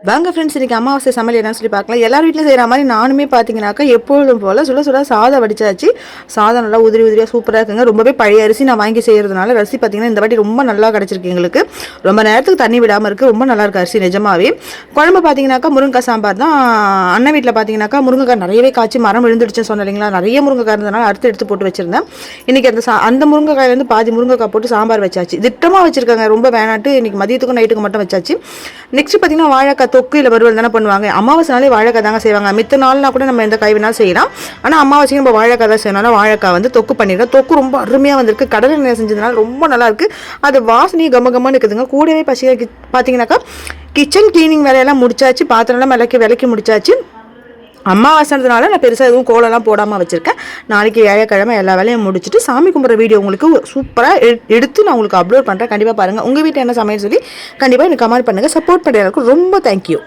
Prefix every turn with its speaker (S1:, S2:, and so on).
S1: வாங்க ஃப்ரெண்ட்ஸ், இன்றைக்கி அமாவாசை சமையல் என்னன்னு சொல்லி பார்க்கலாம். எல்லார் வீட்டிலும் செய்கிற மாதிரி நானுமே பார்த்தீங்கன்னாக்கா எப்பொழுதும் போல் சுட சாதம் வடிச்சாச்சு. சாதம் நல்லா உதிரி உதிரியாக சூப்பராக இருக்குங்க. ரொம்பவே பழைய அரிசி நான் வாங்கி செய்கிறதுனால அரிசி பார்த்தீங்கன்னா இந்த வாட்டி ரொம்ப நல்லா கிடச்சிருக்கு எங்களுக்கு. ரொம்ப நேரத்துக்கு தண்ணி விடாமல் இருக்குது. ரொம்ப நல்லா இருக்குது அரிசி நிஜமாவே. குழம்பு பார்த்தீங்கன்னாக்கா முருங்கைக்காய் சாம்பார் தான். அண்ணன் வீட்டில் பார்த்தீங்கன்னாக்கா முருங்கைக்காய் நிறையவே காய்ச்சி மரம் விழுந்துடுச்சுன்னு சொன்னேன் இல்லைங்களா. நிறைய முருங்கைக்காய் இருந்ததுனால எடுத்து போட்டு வச்சுருந்தேன். இன்றைக்கி அந்த முருங்கைக்காய் வந்து பாதி முருங்கைக்காய் போட்டு சாம்பார் வச்சாச்சு. திட்டமாக வச்சுருக்காங்க, ரொம்ப வேணாட்டு. இன்றைக்கி மதியத்துக்கும் நைட்டுக்கும் மட்டும் வச்சாச்சு. நெக்ஸ்ட் பார்த்தீங்கன்னா வாழைக்காய் தொக்கு இல்லை வறுவல் தானே பண்ணுவாங்க. அமாவாசைனாலே வாழைக்காய் தாங்க செய்வாங்க. மித்த நாள்னா கூட நம்ம எந்த காய் வேணாலும் செய்யலாம். ஆனால் அமாவாசைக்கு நம்ம வாழைக்காய் தான் செய்யணும். வாழைக்காய் வந்து தொக்கு பண்ணிடுறேன். தொக்கு ரொம்ப அருமையாக வந்திருக்கு. கடலை எண்ணெய் செஞ்சதுனால ரொம்ப நல்லா இருக்குது. அது வாசனையும் கம்மன்னு இருக்குதுங்க. கூடவே பசியாக பார்த்தீங்கன்னாக்கா கிச்சன் கிளீனிங் வேலையெல்லாம் முடிச்சாச்சு. பாத்திரம்லாம் விளக்கி முடிச்சாச்சு. அமாவாசைன்றதுனால நான் பெருசாக எதுவும் கோலம்லாம் போடாமல் வச்சுருக்கேன். நாளைக்கு வியாழக்கிழமை எல்லா வேலையும் முடிச்சுட்டு சாமி கும்பிட்ற வீடியோ உங்களுக்கு சூப்பராக எடுத்து நான் உங்களுக்கு அப்லோட் பண்ணுறேன். கண்டிப்பாக பாருங்கள். உங்கள் வீட்டில் என்ன சமையல் சொல்லி கண்டிப்பாக எனக்கு கமெண்ட் பண்ணுங்கள். சப்போர்ட் பண்ணுறதுக்கு ரொம்ப தேங்க்யூ.